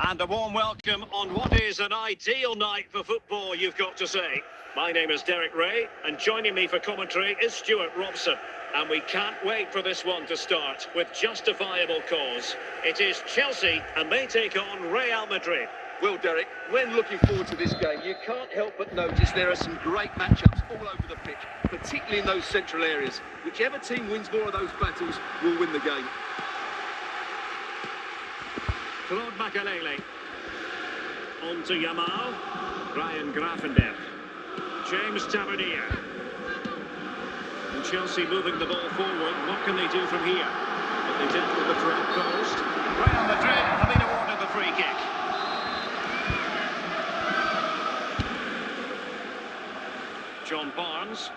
And a warm welcome on what is an ideal night for football, you've got to say. My name is Derek Ray, and joining me for commentary is Stuart Robson. And we can't wait for this one to start with justifiable cause. It is Chelsea, and they take on Real Madrid. Well, Derek, when looking forward to this game, you can't help but notice there are some great matchups all over the pitch, particularly in those central areas. Whichever team wins more of those battles will win the game. Claude Makalele. On to Yamal. Ryan Gravenberch. James Tavernier. And Chelsea moving the ball forward. What can they do from here? But they did with the front post. Real Madrid have been awarded the free kick. John Barnes.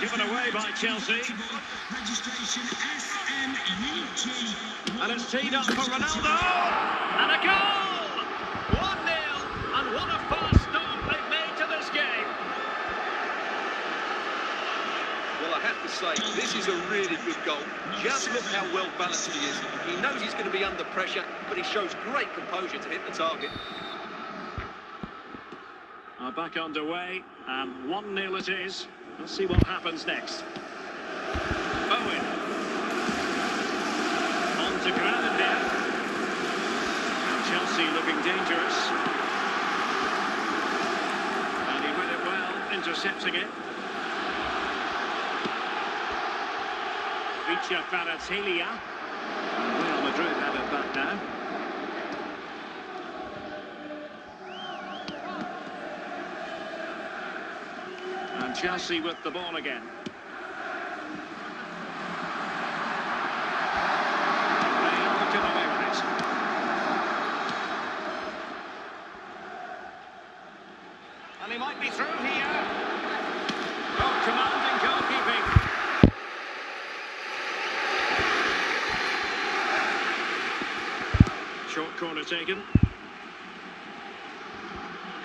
Given away by Chelsea. And it's teed up for Ronaldo. And a goal! 1-0. And what a fast start they've made to this game. Well, I have to say, this is a really good goal. Just look how well balanced he is. He knows he's going to be under pressure, but he shows great composure to hit the target. Back underway, and 1-0 it is. Let's see what happens next. Owen. On to Gravenberch. Chelsea looking dangerous. And he read it well, intercepting it. Kvaratskhelia. Real Madrid have it back now. And Chelsea with the ball again. Real get away with it. And he might be through here. Oh, commanding goalkeeping. Short corner taken.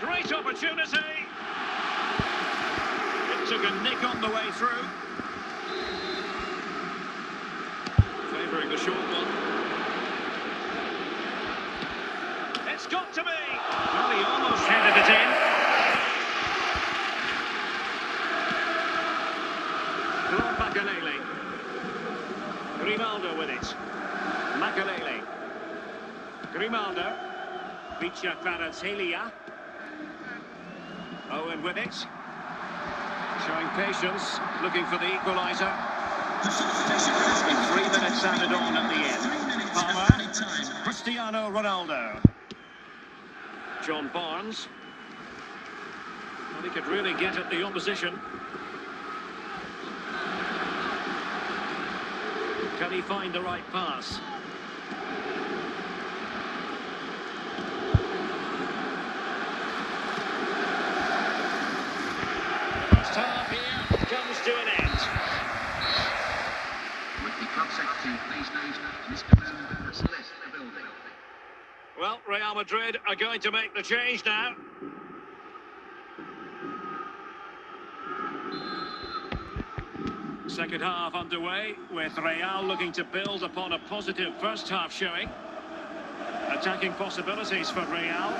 Great opportunity. Took a nick on the way through. Favouring the short one. It's got to be! Well, he almost headed it in. Claude Makalele. Grimaldo with it. Makalele. Grimaldo. Kvaratskhelia. Owen with it. Showing patience, looking for the equaliser. 3 minutes added on at the end. Palmer, Cristiano Ronaldo. John Barnes. Well, he could really get at the opposition. Can he find the right pass? To an end. With the club secretary, please note Mr. Moon has left the building. Well, Real Madrid are going to make the change now. Second half underway, with Real looking to build upon a positive first half showing. Attacking possibilities for Real.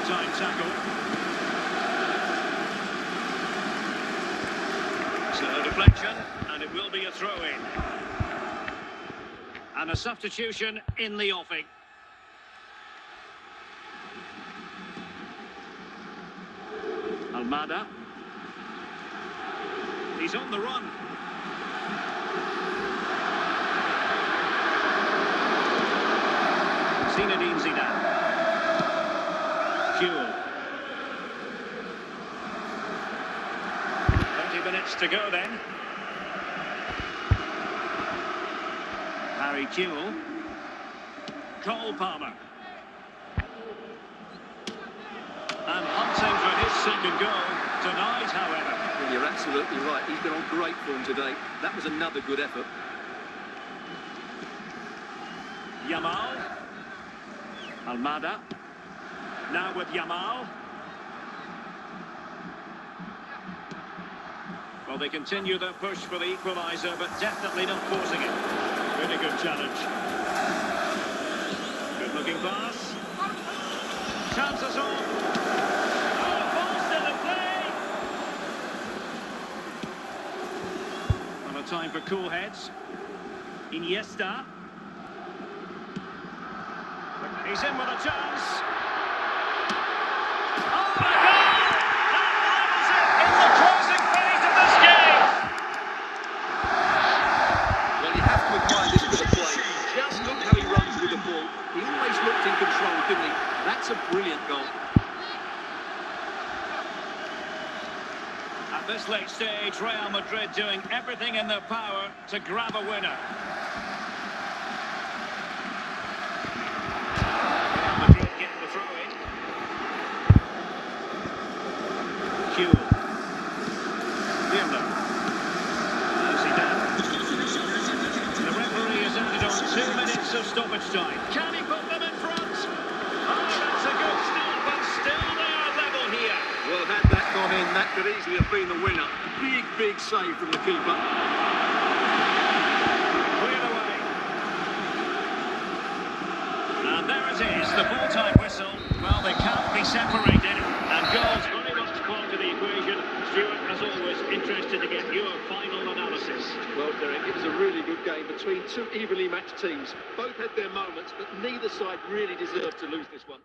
Time tackle. So deflection, and it will be a throw-in. And a substitution in the offing. Almada. He's on the run. Zinedine Zidane. 30 minutes to go then. Harry Kewell. Cole Palmer. And hunting for his second goal tonight, however. Well, you're absolutely right. He's been on great form today. That was another good effort. Yamal. Almada. Now with Yamal. Well, they continue their push for the equaliser, but definitely not forcing it. Really good challenge. Good looking pass. Chances on. Oh, ball's in the play. Well, a time for cool heads. Iniesta. He's in with a chance. Oh my God! That levels it in the closing phase of this game. Well, you have to admire this bit of play. Just look how he runs with the ball. He always looked in control, didn't he? That's a brilliant goal. At this late stage, Real Madrid doing everything in their power to grab a winner. Of stoppage time. Can he put them in front? Oh, that's a good start, but still they are level here. Well, had that gone in, that could easily have been the winner. Big save from the keeper. Cleared away. And there it is, the full-time whistle. Well, they can't be separated. And goals very much part of the equation. Stuart, as always, interested to get your final analysis. Well, Derek, it was a really good game between two evenly matched teams. Both had their moments, but neither side really deserved to lose this one.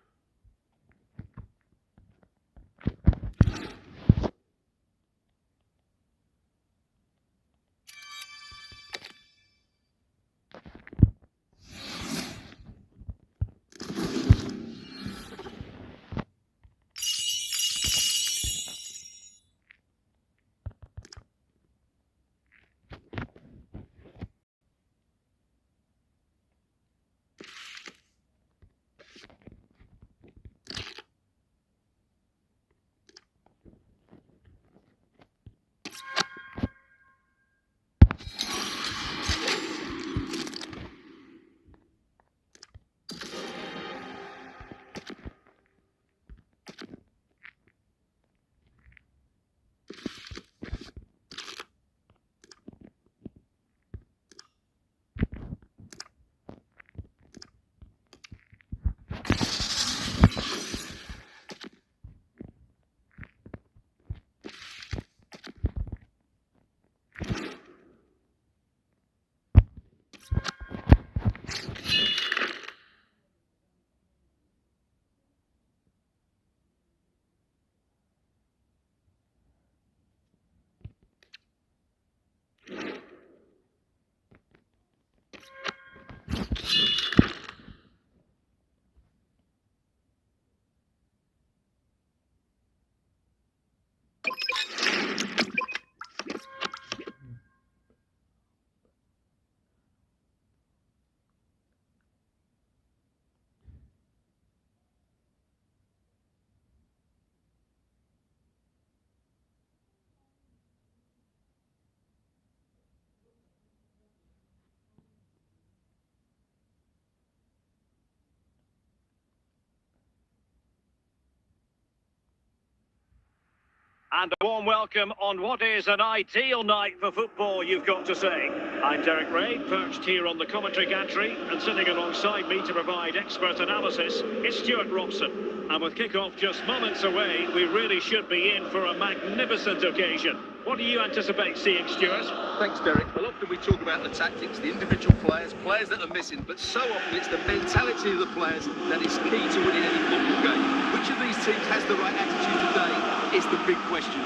And a warm welcome on what is an ideal night for football, you've got to say. I'm Derek Ray, perched here on the commentary gantry, and sitting alongside me to provide expert analysis is Stuart Robson. And with kick-off just moments away, we really should be in for a magnificent occasion. What do you anticipate seeing, Stuart? Thanks, Derek. Well, often we talk about the tactics, the individual players that are missing, but so often it's the mentality of the players that is key to winning any football game. Which of these teams has the right attitude today is the big question.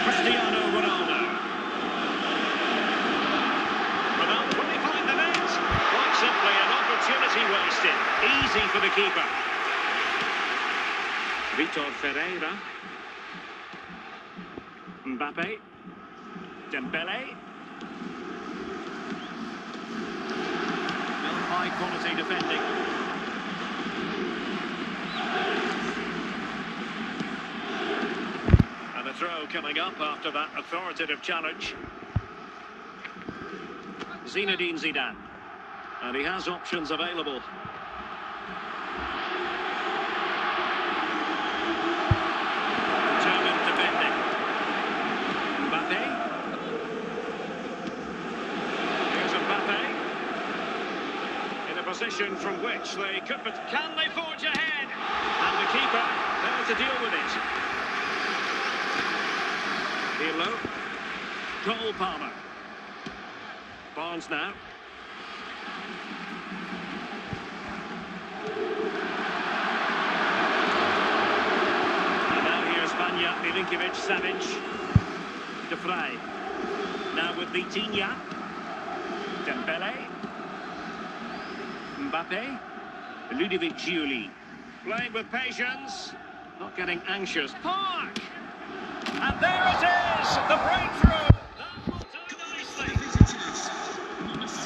Cristiano Ronaldo. Ronaldo, will he find the net? Quite simply an opportunity wasted. Easy for the keeper. Vitor Ferreira. Mbappe. Dembele. Well, high quality defending. And a throw coming up after that authoritative challenge. Zinedine Zidane. And he has options available. Determined defending. position from which they could... But can they forge ahead? And the keeper there to deal with it. Pirlo. Cole Palmer. Barnes now. And now here's Vanya Milinkovic-Savic. De Vrij. Now with Vitinha. Dembele. Mbappe. Ludovic Giuli. Playing with patience. Not getting anxious. Park! And there it is! The breakthrough! That will do nicely.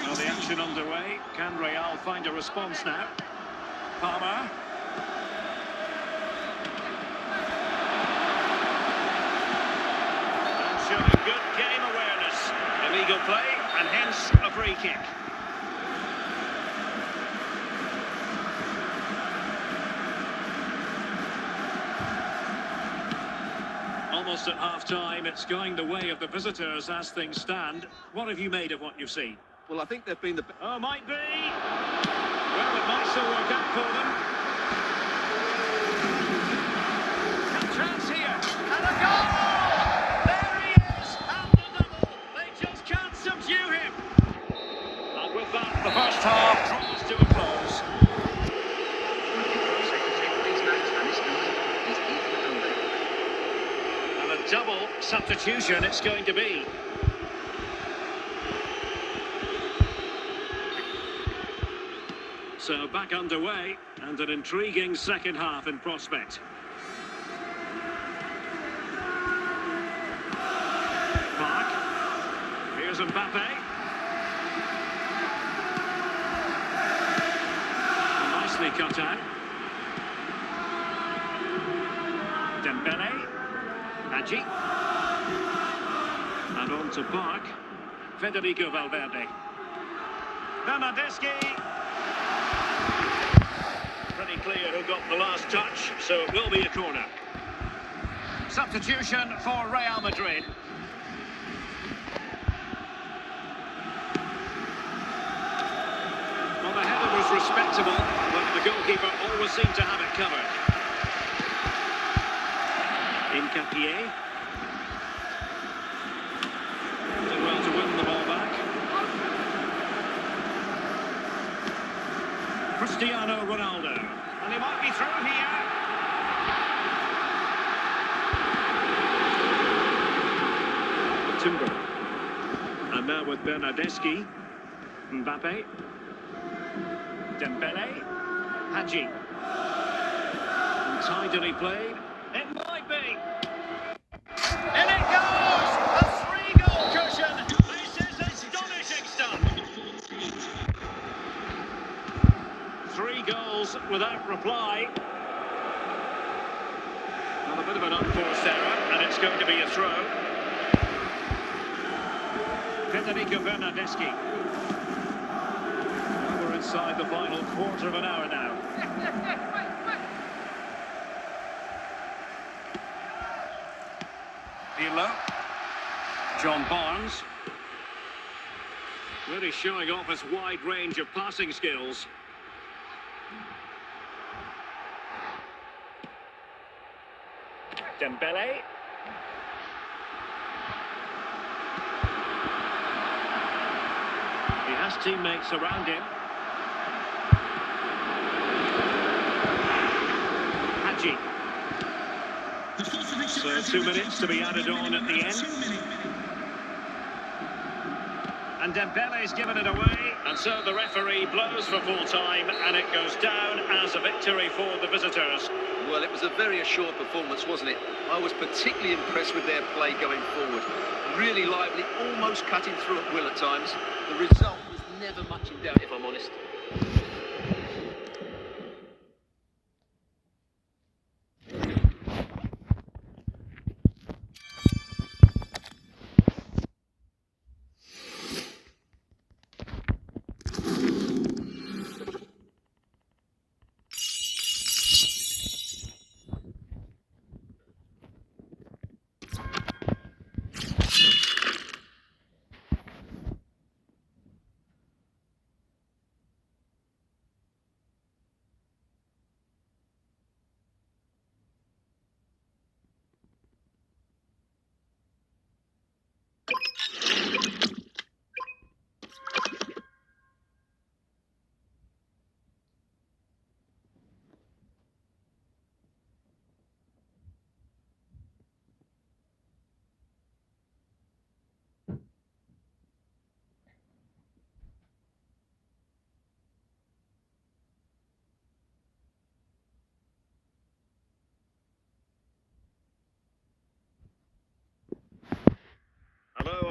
Well, the action underway. Can Real find a response now? Palmer. And showing good game awareness. Illegal play, and hence a free kick. Almost at half-time, it's going the way of the visitors as things stand. What have you made of what you've seen? Well, I think they've been the... Oh, might be. Well, it might still work out for them. A chance here, and a goal! There he is, and the double. They just can't subdue him. And with that, the first half draws to a close. And a double substitution it's going to be. So back underway, and an intriguing second half in prospect. Park. Here's Mbappe. Nicely cut out. Dembele. Hadji. And on to Park. Federico Valverde. Bernardeschi. Pretty clear who got the last touch, so it will be a corner. Substitution for Real Madrid. Well, the header was respectable, but the goalkeeper always seemed to have it covered. Incapié. Did well to win the ball back. Cristiano Ronaldo. And he might be through here. Timber. And now with Bernardeschi. Mbappe. Dembele. Hadji. And tidily played. It might be. And it goes! A 3-goal cushion. This is astonishing stuff. 3 goals without reply. Well, a bit of an unforced error, and it's going to be a throw. Federico Bernardeschi. We're inside the final quarter of an hour now. Pirlo. John Barnes. Really showing off his wide range of passing skills. Dembele. He has teammates around him. Hadji. So 2 minutes to be added on at the end. And Dembele's given it away, and so the referee blows for full time, and it goes down as a victory for the visitors. Well, it was a very assured performance, wasn't it? I was particularly impressed with their play going forward. Really lively, almost cutting through at will at times. The result was never much in doubt, if I'm honest.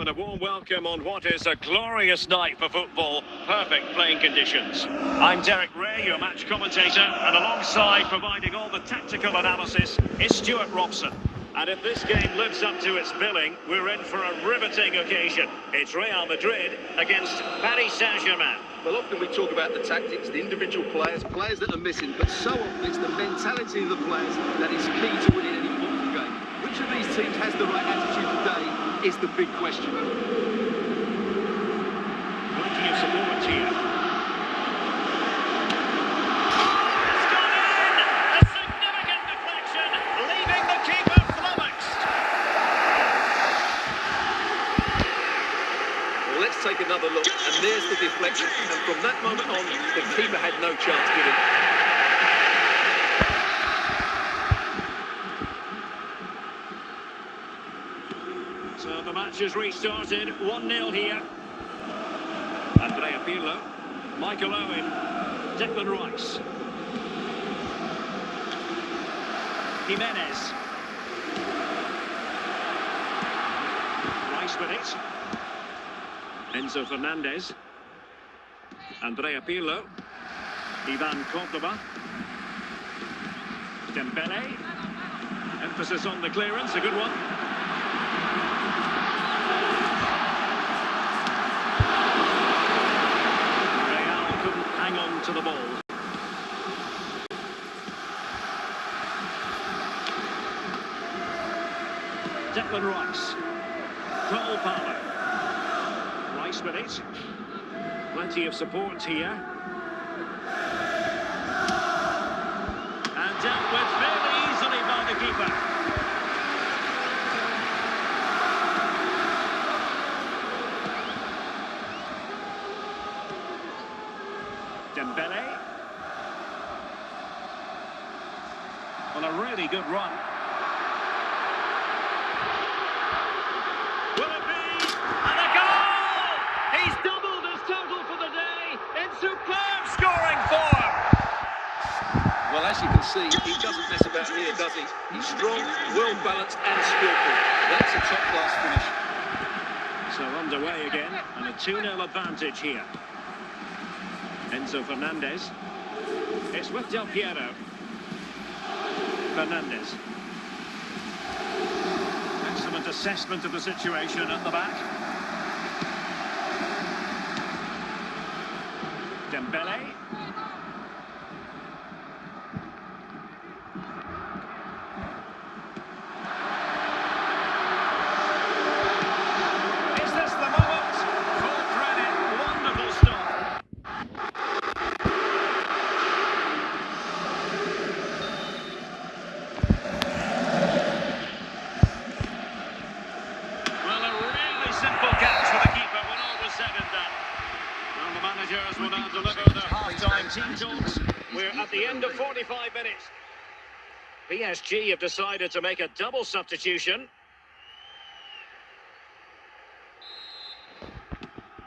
and a warm welcome on what is a glorious night for football. Perfect playing conditions. I'm Derek Ray, your match commentator, and alongside providing all the tactical analysis is Stuart Robson. And if this game lives up to its billing, we're in for a riveting occasion. It's Real Madrid against Paris Saint-Germain. Well, often we talk about the tactics, the individual players that are missing, but so often it's the mentality of the players that is key to winning any football game. Which of these teams has the right attitude today is the big question. Plenty of support here. It's gone in! A significant deflection, leaving the keeper flummoxed. Well, let's take another look, and there's the deflection, and from that moment on, the keeper had no chance given. So the match has restarted, 1-0 here. Andrea Pirlo, Michael Owen, Declan Rice. Jimenez. Rice with it. Enzo Fernandez. Andrea Pirlo. Ivan Cordoba. Dembele. Emphasis on the clearance, a good one. Hang on to the ball. Declan Rice. Cole Palmer. Rice with it. Plenty of support here. And dealt with fairly easily by the keeper. Dembele. On a really good run. Will it be? And a goal! He's doubled his total for the day in superb scoring form. Well, as you can see, he doesn't mess about here, does he? He's strong, well-balanced and skillful. That's a top-class finish. So underway again, and a 2-0 advantage here. Enzo Fernandez. It's with Del Piero. Fernandez. Excellent assessment of the situation at the back. Dembele. Is this the moment? Full credit, wonderful stop. Simple catch for the keeper when all was said and done. Well, the managers will now deliver their half-time team talks. We're at the end of 45 minutes. PSG have decided to make a double substitution.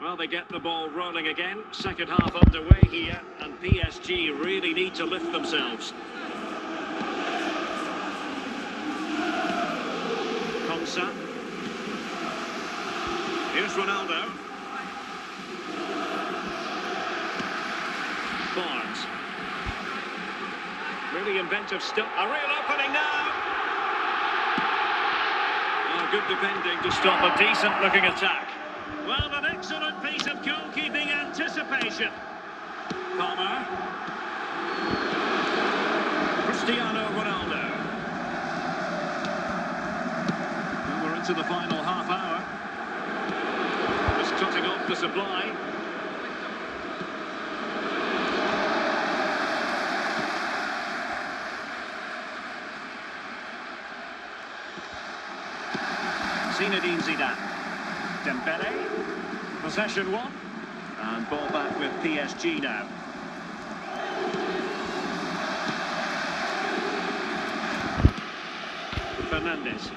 Well, they get the ball rolling again. Second half underway here, and PSG really need to lift themselves. Konsa. Here's Ronaldo. Barnes. Really inventive stuff. A real opening now. Oh, good defending to stop a decent-looking attack. Well, an excellent piece of goalkeeping anticipation. Palmer. Cristiano Ronaldo. And we're into the final half hour. Cutting off the supply. Zinedine Zidane. Dembele. Possession one. And ball back with PSG now. Fernandez.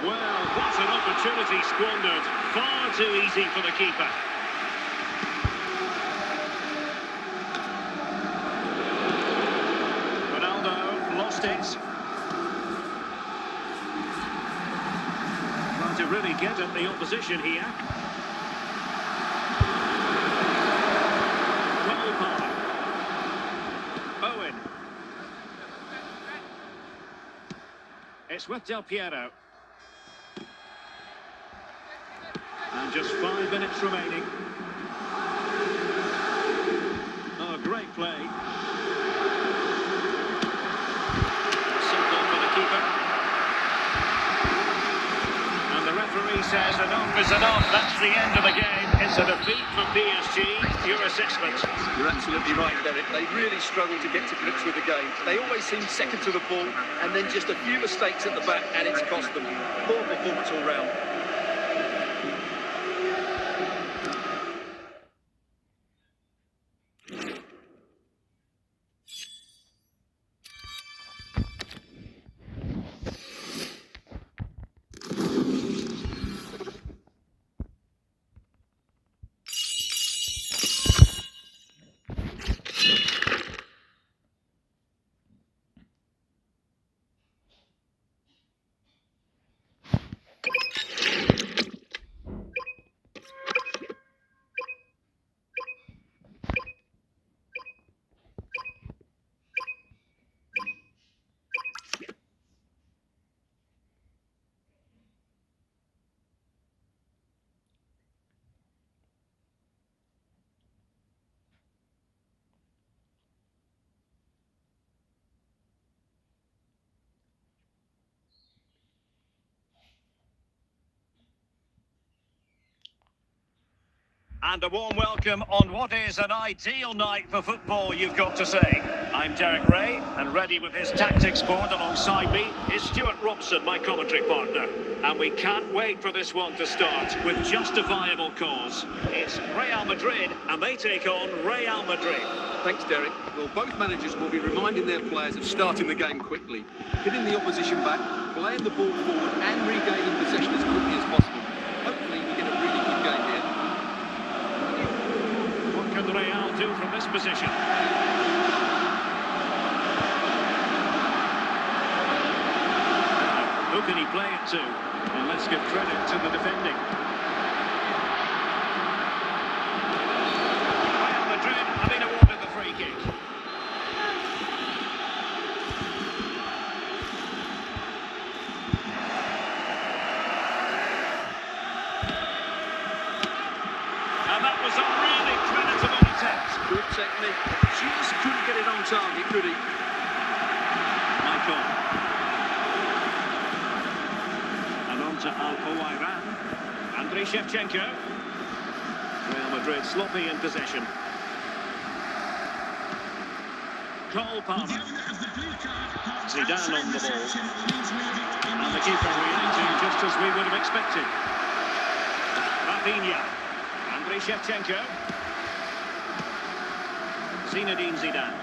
Well, what an opportunity squandered. Far too easy for the keeper. Ronaldo lost it. really get at the opposition here. Cole Palmer. Owen. It's with Del Piero. And just 5 minutes remaining. Oh, great play. Simple for the keeper. And the referee says enough is enough. That's the end of the game. It's a defeat for PSG. Your assessment. You're absolutely right, Derek. They really struggle to get to grips with the game. They always seem second to the ball, and then just a few mistakes at the back, and it's cost them. Poor performance all round. And a warm welcome on what is an ideal night for football, you've got to say. I'm Derek Ray, and ready with his tactics board alongside me is Stuart Robson, my commentary partner. And we can't wait for this one to start with justifiable cause. It's Real Madrid, and they take on Real Madrid. Thanks, Derek. Well, both managers will be reminding their players of starting the game quickly, hitting the opposition back, playing the ball forward and regaining possession as quickly as possible. Hopefully we get a really good game here. What can Real do from this position? Who can he play it to? And let's give credit to the defending. Real Madrid have been awarded the free kick. And that was a really creditable attempt. Good technique. Just couldn't get it on target, could he? Michael. And on to Al-Owairan. Andriy Shevchenko. Real Madrid sloppy in possession. Cole Palmer. Zidane on the ball. And the keeper reacting just as we would have expected. Rafinha. Andriy Shevchenko. Zinedine Zidane.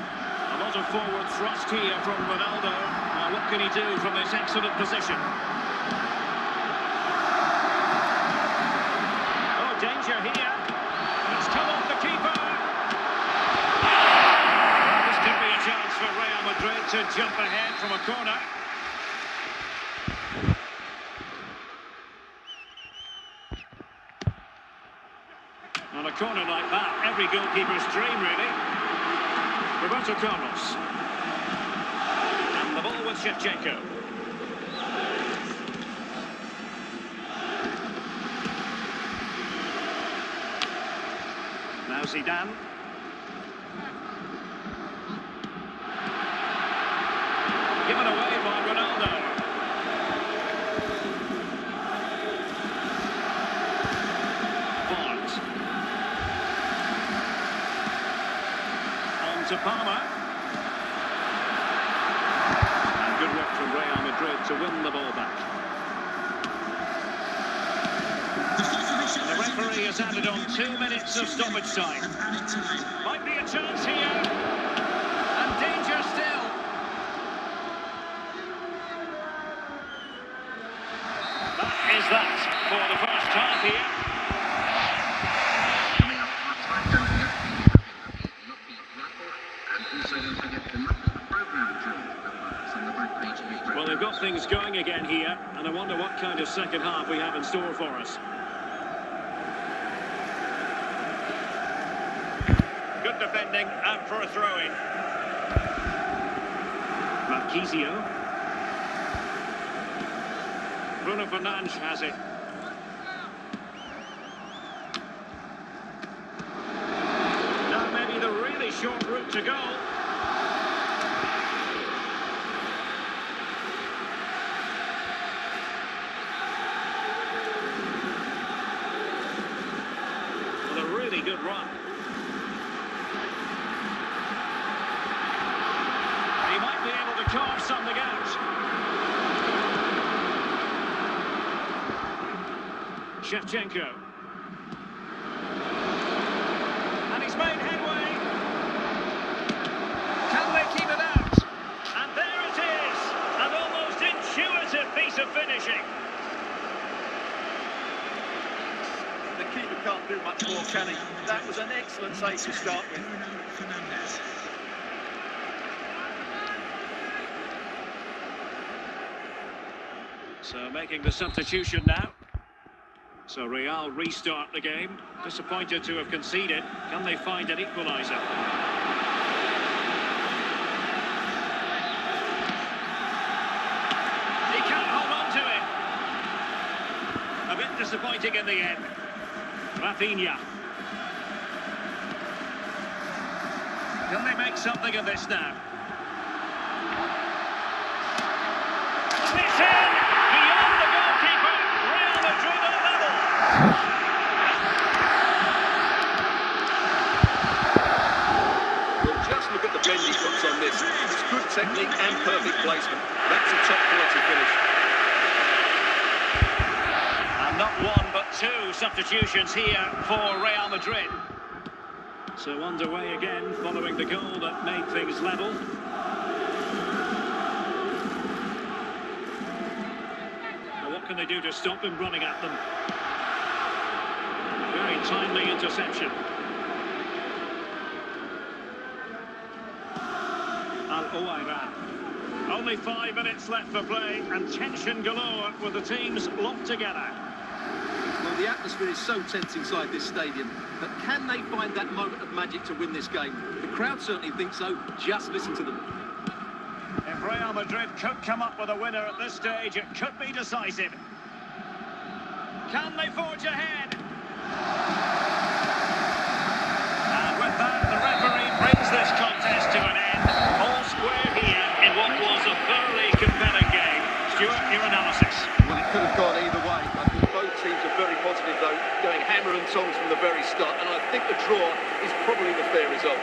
A lot of forward thrust here from Ronaldo. Now what can he do from this excellent position? Oh, danger here. It's come off the keeper. This could be a chance for Real Madrid to jump ahead from a corner. On a corner like that, every goalkeeper's dream, really. Roberto Carlos. And the ball with Shevchenko. Now Zidane. Given away by Ronaldo. Font. On to Palmer. And good work from Real Madrid to win the ball back. The referee has added on 2 minutes of stoppage time. Might be a chance here. And danger still. That is that for the first half here. Coming up half-time, don't forget the not beat Blackpool, and also don't forget the programme channel on the back page of your Well, they've got things going again here, and I wonder what kind of second half we have in store for us. Good defending, out for a throw-in. Marquisio. Bruno Fernandes has it. Now maybe the really short route to goal. Well, a really good run. He might be able to carve something out. Shevchenko. And he's made headway. Can they keep it out? And there it is. An almost intuitive piece of finishing. The keeper can't do much more, can he? That was an excellent save to start with. So making the substitution now. So Real restart the game. Disappointed to have conceded. Can they find an equaliser? He can't hold on to it. A bit disappointing in the end. Rafinha. Can they make something of this now? It's in! Beyond the goalkeeper. Real Madrid are level. Well, just look at the bend he puts on this. It's good technique and perfect placement. That's a top quality finish. And not one but two substitutions here for Real Madrid. So underway again following the goal that made things level. Now what can they do to stop him running at them? Very timely interception. Al-Owairan. Only 5 minutes left for play and tension galore with the teams locked together. Well, the atmosphere is so tense inside this stadium, but can they find that moment of magic to win this game? The crowd certainly think so. Just listen to them. If Real Madrid could come up with a winner at this stage, it could be decisive. Can they forge ahead? And with that, the referee brings this contest to an end. All square here in what was a thoroughly compelling game. Stuart, your analysis. Well, it could have gone either way. I think both teams are very positive, though, going hammer and tongs from the very start, and I think the draw is probably the fair result.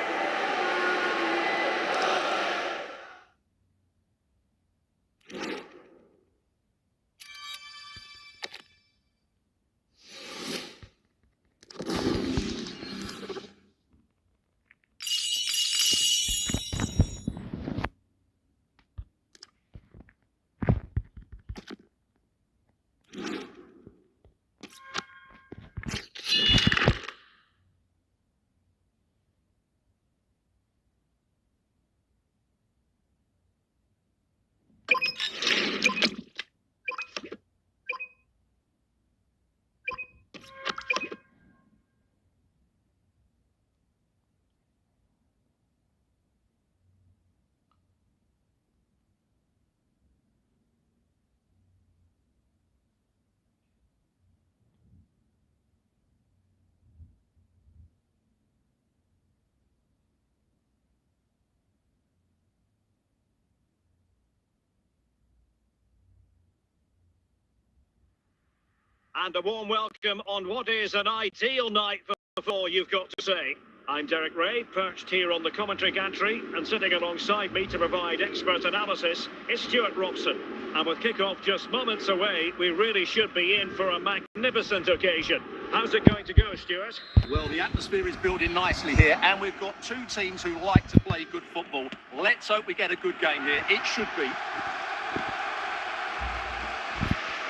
And a warm welcome on what is an ideal night for football, you've got to say. I'm Derek Ray, perched here on the commentary gantry, and sitting alongside me to provide expert analysis is Stuart Robson. And with kick-off just moments away, we really should be in for a magnificent occasion. How's it going to go, Stuart? Well, the atmosphere is building nicely here, and we've got two teams who like to play good football. Let's hope we get a good game here. It should be.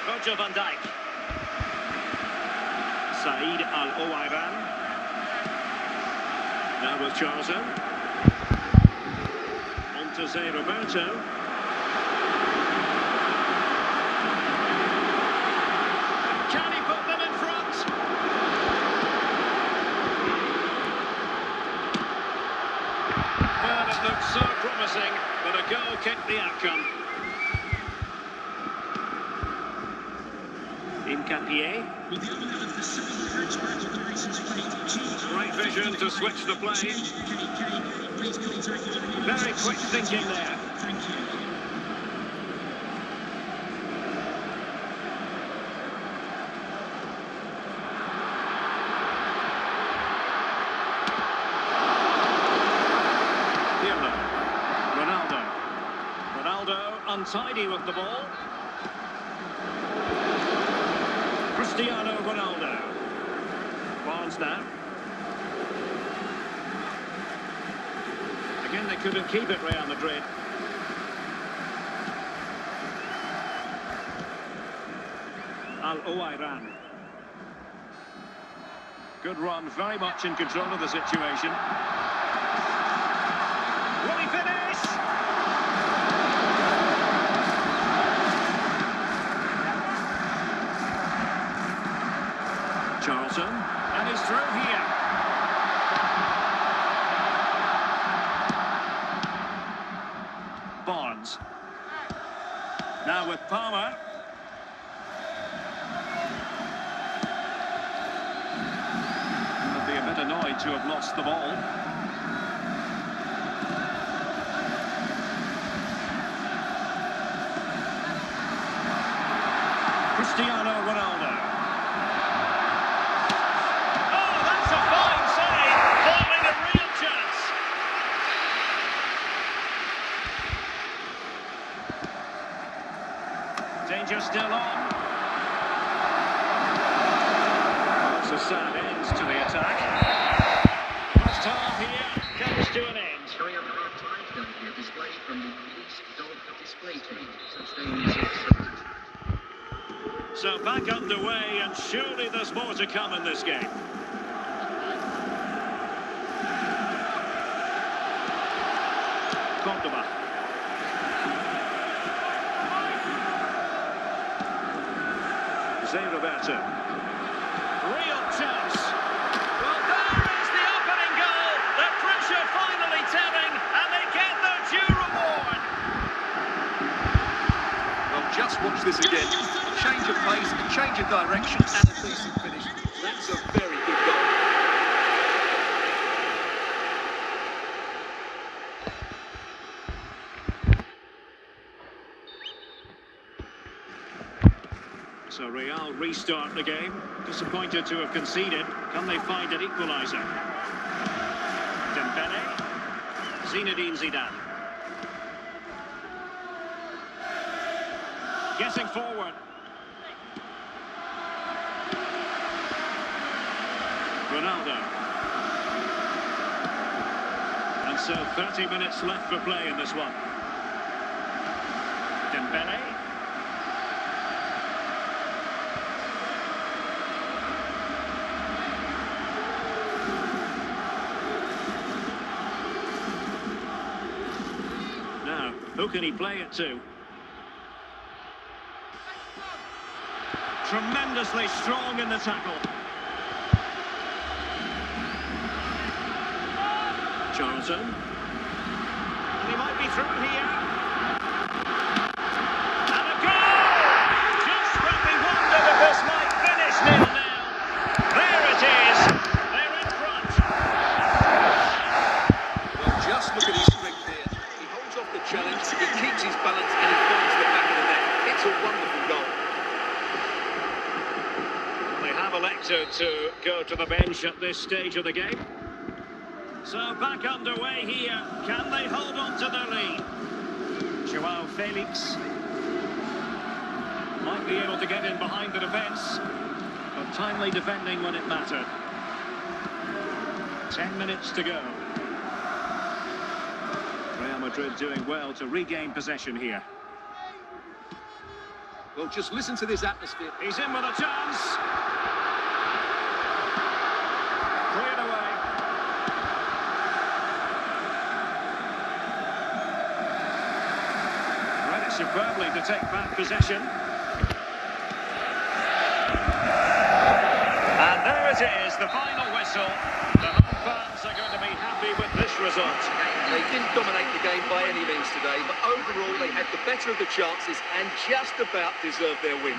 Roger van Dijk. Said Al-Owairan. Now with Charzo. On to Zé Roberto. Well, the owner of the CameraFi license plate Great vision to switch the play. GKK, please contact the Very quick thinking there. Thank you. Ronaldo untidy with the ball. Cristiano Ronaldo. Barnes now. Again, they couldn't keep it, Real Madrid. Al-Owairan. Good run, very much in control of the situation. Will he finish? Charlton, and he's through here. Barnes. Now with Palmer. Would be a bit annoyed to have lost the ball. Cristiano Ronaldo. Oh, that's a fine save, forming a real chance. Danger still on. That's a sad end to the attack. First half here comes to an end. Showing up our time to be a display from the police dog display team. Sustained 6. So back underway, and surely there's more to come in this game. Cordoba. Zé Roberto. Real chance. Well, there is the opening goal. The pressure finally telling, and they get their due reward. Well, just watch this again. Change of pace, a change of direction, and a decent finish. That's a very good goal. So Real restart the game. Disappointed to have conceded. Can they find an equaliser? Dembele. Zinedine Zidane. Getting forward. Ronaldo. And so 30 minutes left for play in this one. Dembele. Now, who can he play it to? Tremendously strong in the tackle. Charlton. He might be through here. And a goal! Just when we wondered if this might finish 0-0. There it is. They're in front. Well, just look at his strength here. He holds off the challenge, he keeps his balance, and he finds the back of the net. It's a wonderful goal. They have elected to go to the bench at this stage of the game. So back underway here. Can they hold on to their lead? Joao Felix might be able to get in behind the defence, but timely defending when it mattered. 10 minutes to go. Real Madrid doing well to regain possession here. Well, just listen to this atmosphere. He's in with a chance. Cleared away. Read it superbly to take back possession. And there it is, the final whistle. The home fans are going to be happy with this result. They didn't dominate the game by any means today, but overall they had the better of the chances and just about deserved their win.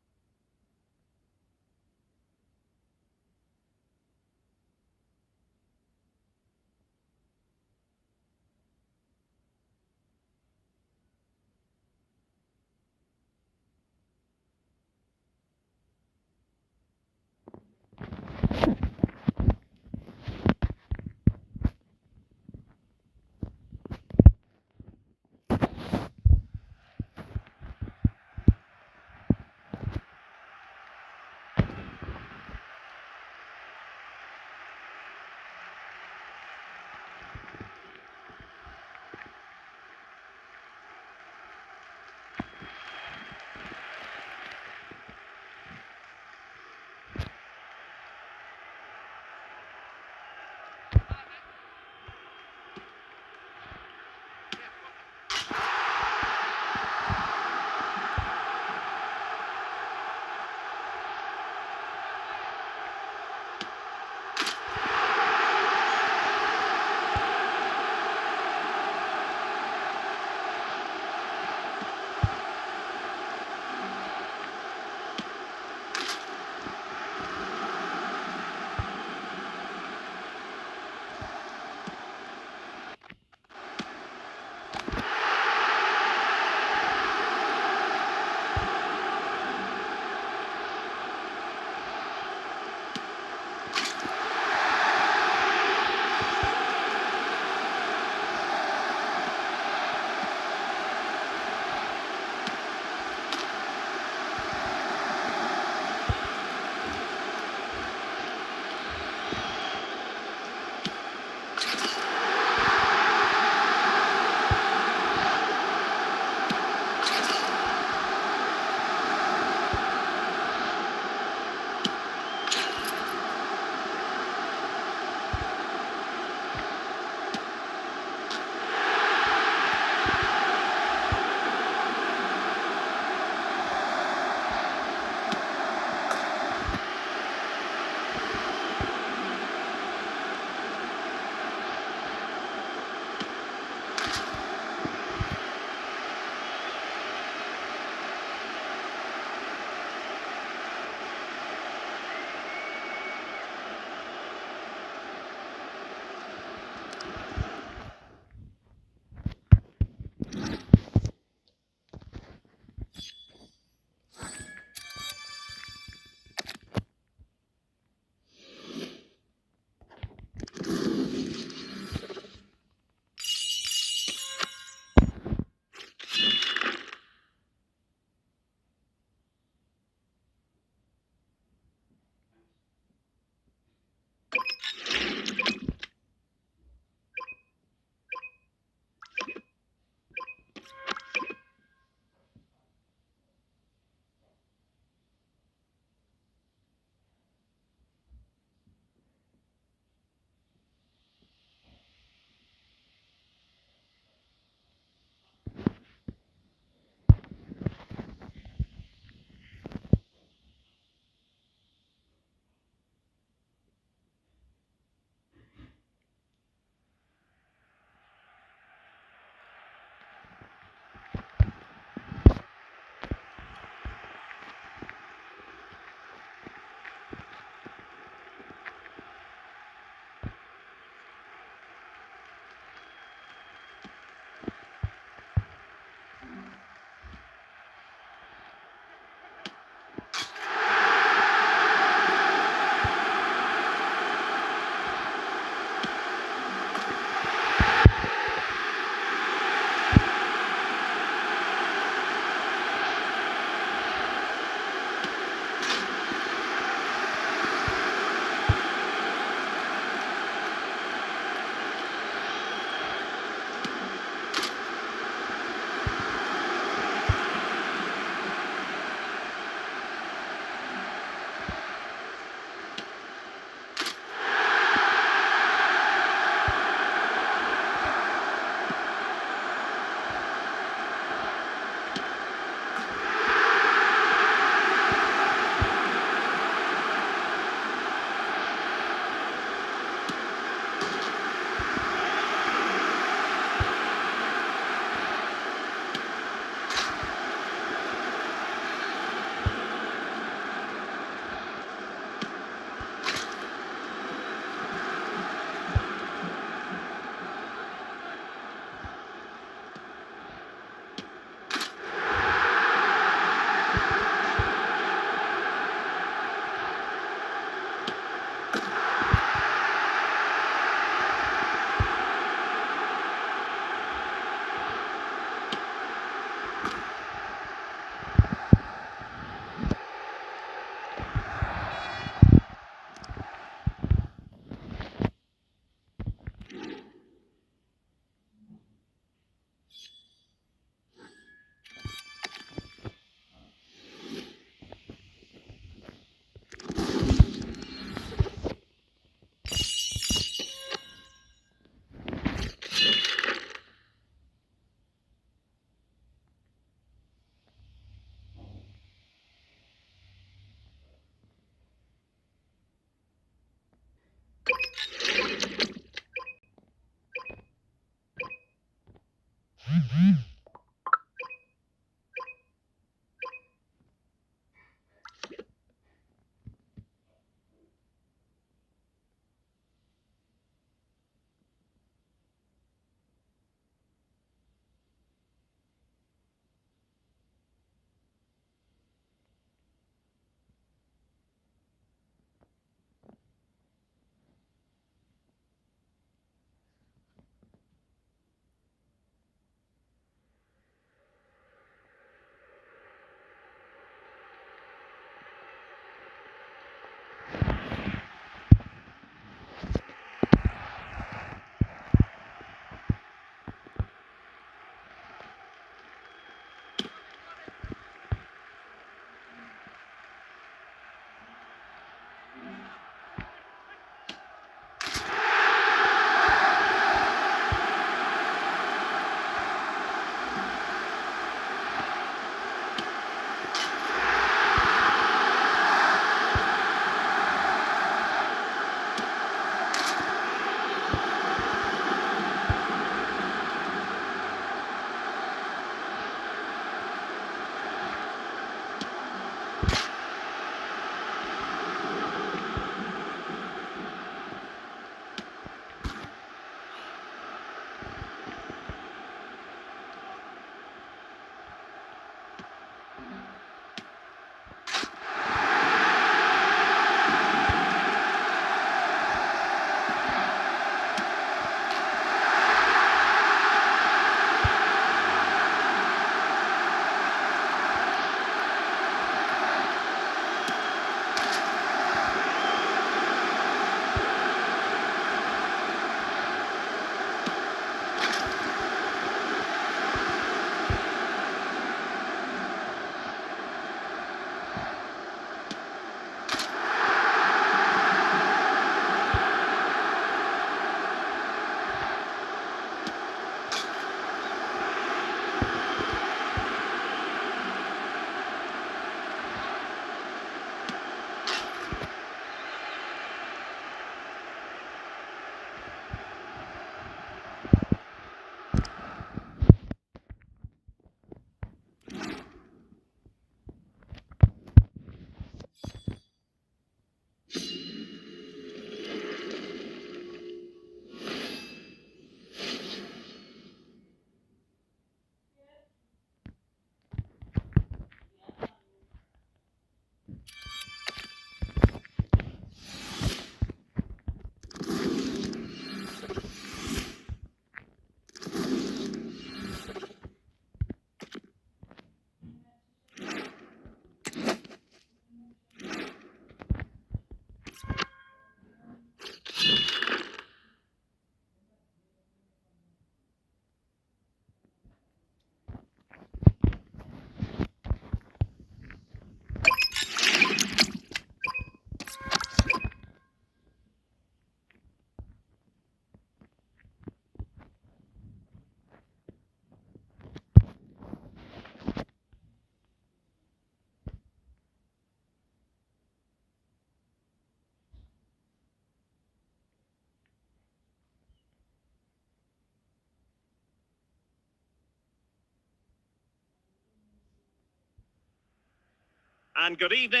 And good evening.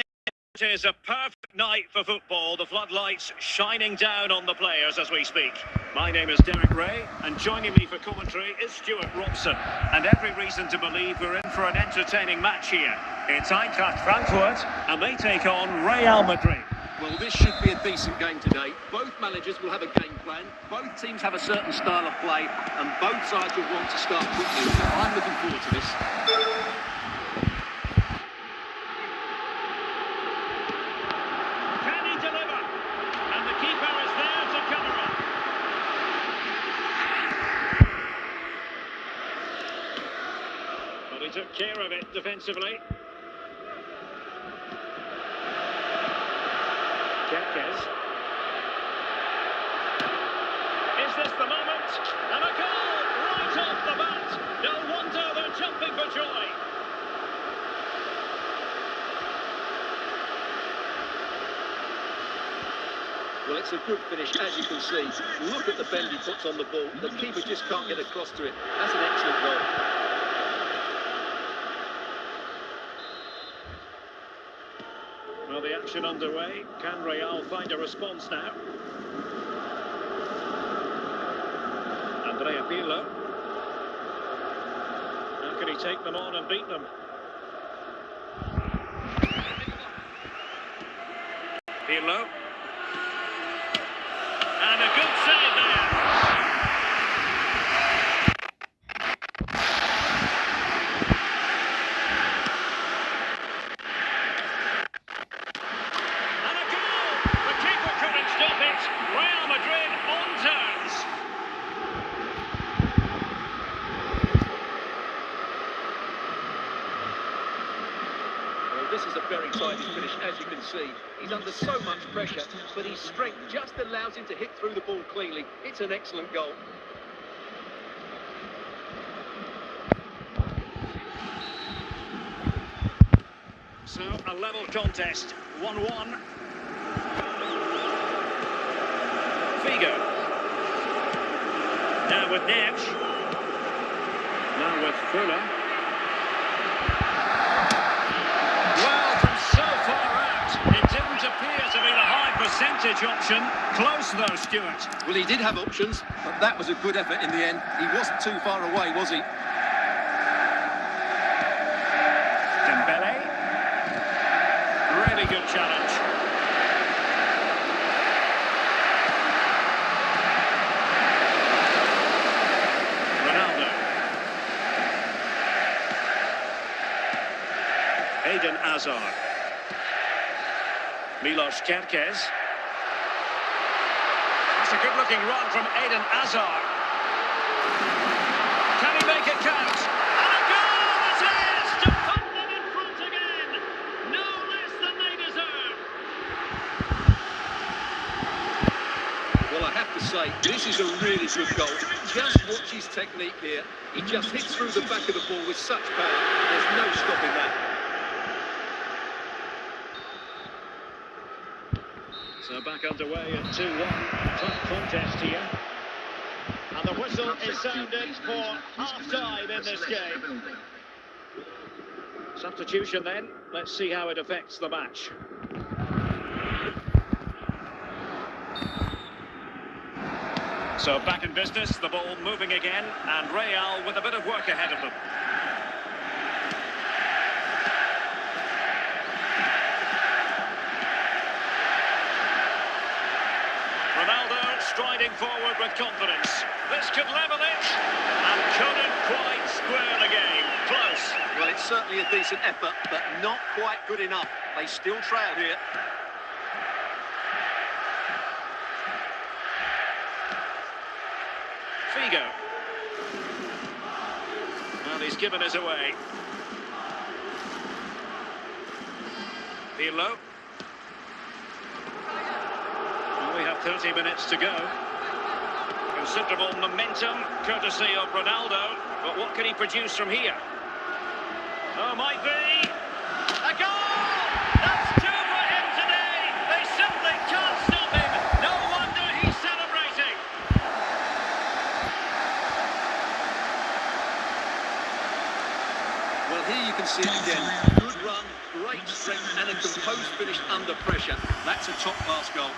It is a perfect night for football. The floodlights shining down on the players as we speak. My name is Derek Ray, and joining me for commentary is Stuart Robson. And every reason to believe we're in for an entertaining match here. It's Eintracht Frankfurt, and they take on Real Madrid. Well, this should be a decent game today. Both managers will have a game plan. Both teams have a certain style of play, and both sides will want to start quickly. I'm looking forward to this. Can he deliver? And the keeper is there to cover up. But he took care of it defensively. Kerkez. Is this the moment? And a goal right off the bat. No wonder they're jumping for joy. Well, it's a good finish, as you can see. Look at the bend he puts on the ball. The keeper just can't get across to it. That's an excellent goal. Well, the action underway. Can Real find a response now? Andrea Pirlo. How can he take them on and beat them? Pirlo. And a good save there. And a goal! The keeper couldn't stop it. Real Madrid on turns. Well, this is a very tidy finish, as you can see. He's under so much pressure, but his strength just allows him to hit through the ball cleanly. It's an excellent goal. So, a level contest. 1-1. Figo. Now with Neves. Now with Fuller. Well, from so far out, it didn't appear to be the high percentage option. Close though, Stuart. Well, he did have options, but that was a good effort in the end. He wasn't too far away, was he? Dembele. Really good challenge. Ronaldo. Eden Hazard. Milos Kerkez. That's a good-looking run from Eden Hazard. Can he make it count? And a goal it is to put them in front again. No less than they deserve. Well, I have to say, this is a really good goal. Just watch his technique here. He just hits through the back of the ball with such power. There's no stopping that. So back underway at 2-1. Tough contest here. And the whistle is sounded for half-time in this game. Substitution then. Let's see how it affects the match. So back in business, the ball moving again, and Real with a bit of work ahead of them. Ronaldo striding forward with confidence. This could level it, and couldn't quite square the game. Close. Well, it's certainly a decent effort, but not quite good enough. They still trail here. Figo. Well, he's given us away. Pirlo. Well, we have 30 minutes to go. Considerable momentum, courtesy of Ronaldo. But what can he produce from here? Oh, might be. A goal! That's two for him today. They simply can't stop him. No wonder he's celebrating. Well, here you can see it again. Good run, great strength finished under pressure. That's a top-class goal.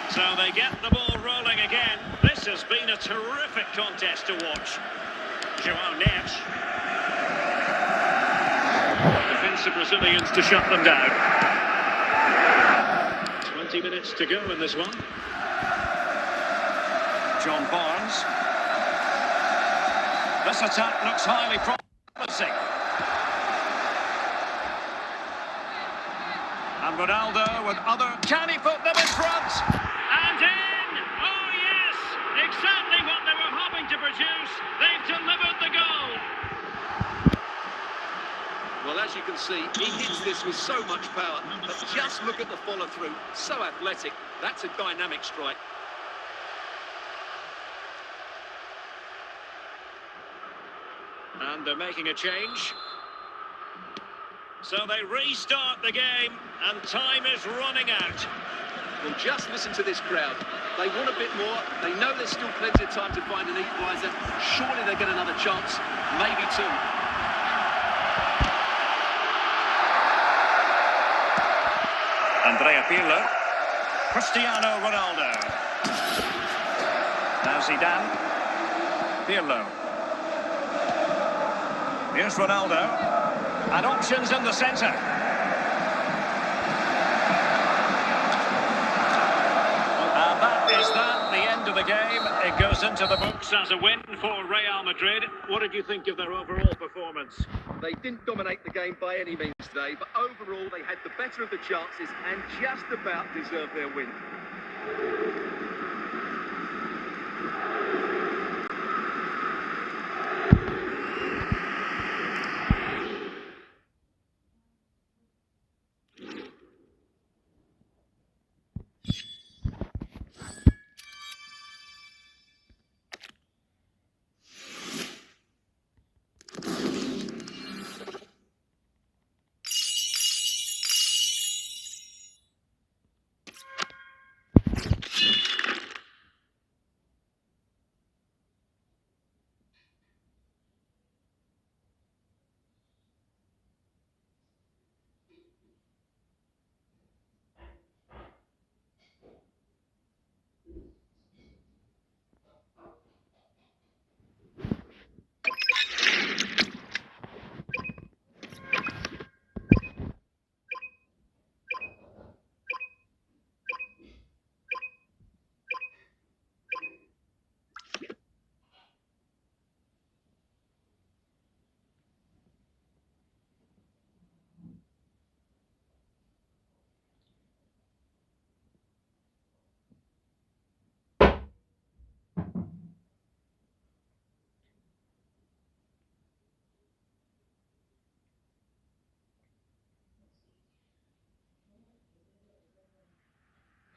So they get the ball rolling again. This has been a terrific contest to watch. João Neves. Defensive Brazilians to shut them down. 20 minutes to go in this one. John Barnes. This attack looks highly promising. And Ronaldo with other... Can he put them in front? And in! Oh yes! Exactly what they were hoping to produce. They've delivered the goal. Well, as you can see, he hits this with so much power, but just look at the follow-through. So athletic. That's a dynamic strike. And they're making a change. So they restart the game, and time is running out. Well, just listen to this crowd. They want a bit more. They know there's still plenty of time to find an equaliser. Surely they get another chance, maybe two. Andrea Pirlo. Cristiano Ronaldo. Now Zidane. Pirlo. Here's Ronaldo. And options in the centre. And that is that, the end of the game. It goes into the books as a win for Real Madrid. What did you think of their overall performance? They didn't dominate the game by any means today, but overall they had the better of the chances and just about deserved their win.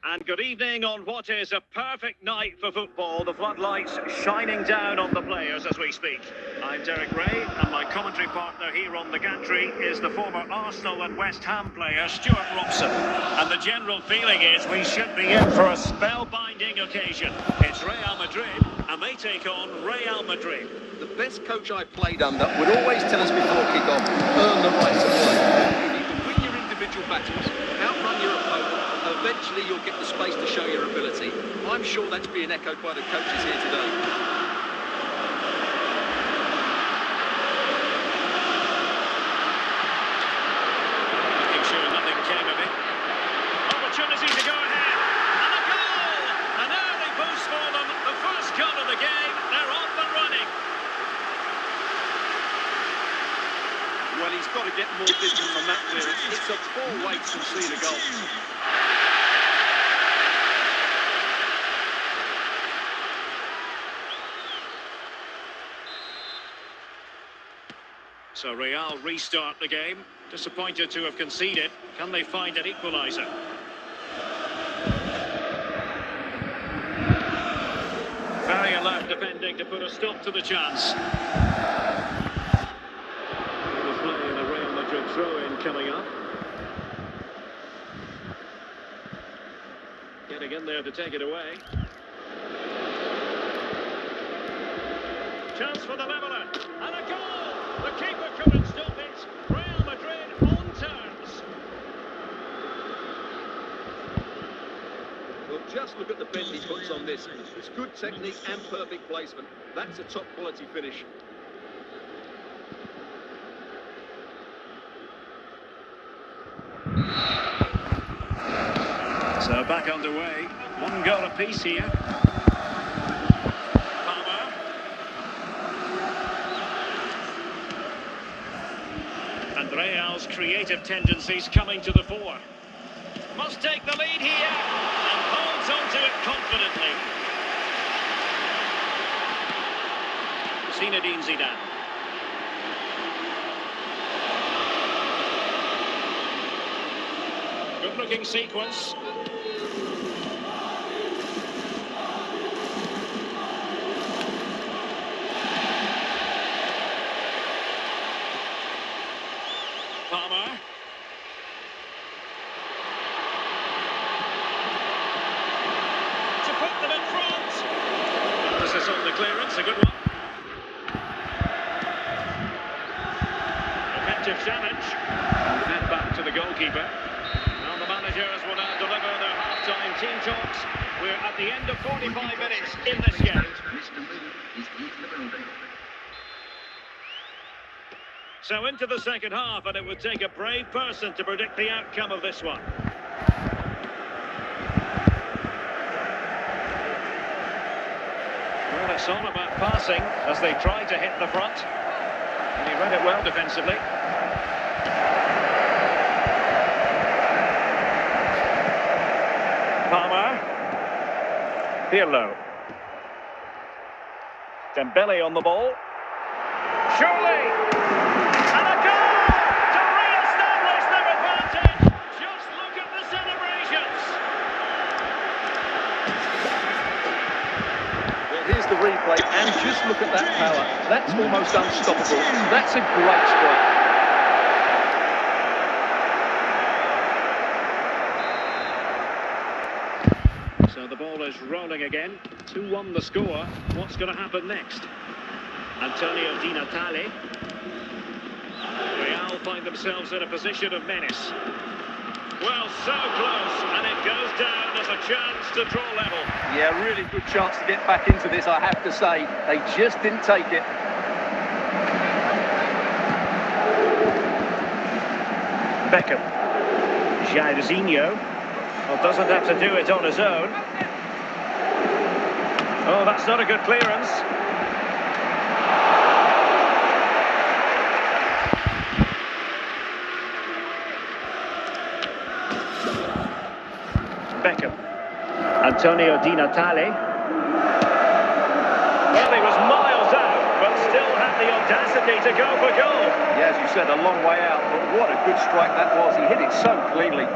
And good evening on what is a perfect night for football. The floodlights shining down on the players as we speak. I'm Derek Ray, and my commentary partner here on the gantry is the former Arsenal and West Ham player Stuart Robson. And the general feeling is we should be in for a spellbinding occasion. It's Real Madrid, and they take on Real Madrid. The best coach I played under would always tell us before kick-off, earn the right to play. You need to win your individual battles, outrun your opponent. Eventually you'll get the space to show your ability. I'm sure that's being echoed by the coaches here today. Making sure nothing came of it. Opportunity to go ahead. And a goal! An early boost for them. The first goal of the game. They're off and running. Well, he's got to get more distance on that clearance. It's a poor way to concede a goal. So Real restart the game. Disappointed to have conceded. Can they find an equaliser? Very alert defending to put a stop to the chance. The play in a Real Madrid throw-in coming up. Getting in there to take it away. Chance for the leveller. And a goal! The keeper couldn't stop it. Real Just look at the bend he puts on this. It's good technique and perfect placement. That's a top quality finish. So back underway. One goal apiece here. Palmer. And Real's creative tendencies coming to the fore. Must take the lead here and holds on to it confidently. Zinedine Zidane. Good looking sequence. Palmer. To put them in front. This is on the clearance, a good one. Effective challenge. Fed back to the goalkeeper. Now the managers will now deliver their half-time team talks. We're at the end of 45 minutes in this game. Mr. Lee is in the building. So into the second half, and it would take a brave person to predict the outcome of this one. Well, it's all about passing as they try to hit the front. And he read it well defensively. Palmer. Pirlo. Dembele on the ball. Surely! And a goal to re-establish their advantage! Just look at the celebrations! Well, here's the replay, and just look at that power. That's almost unstoppable. That's a great strike. So the ball is rolling again. 2-1 the score. What's going to happen next? Antonio Di Natale. Real find themselves in a position of menace. Well, so close, and it goes down as a chance to draw level. Yeah, really good chance to get back into this, I have to say. They just didn't take it. Beckham. Jairzinho. Well, doesn't have to do it on his own. Oh, that's not a good clearance. Beckham. Antonio Di Natale. Well, he was miles out, but still had the audacity to go for goal. Yeah, as you said, a long way out, but what a good strike that was. He hit it so cleanly.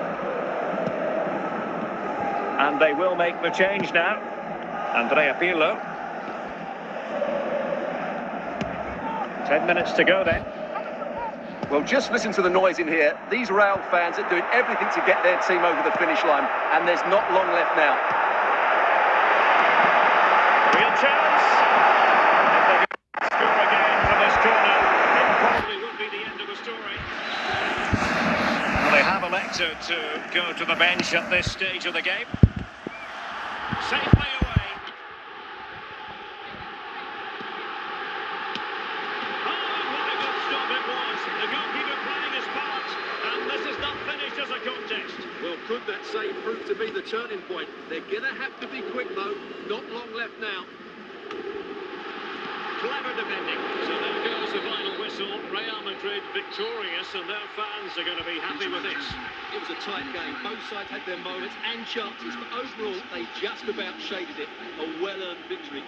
And they will make the change now. Andrea Pirlo. 10 minutes to go then. Well, just listen to the noise in here. These Real fans are doing everything to get their team over the finish line, and there's not long left now. Real chance. If they can score again from this corner, it probably would be the end of the story. Well, they have elected to go to the bench at this stage of the game. Safely away. Oh, what a good stop it was. The goalkeeper playing his part, and this is not finished as a contest. Well, could that save prove to be the turning point? They're going to have to be quick, though. Not long left now. Clever defending. So there goes the final whistle. Real Madrid victorious, and their fans are going to be happy with this. It was a tight game. Both sides had their moments and chances, but overall, they just about shaded it. A well-earned victory.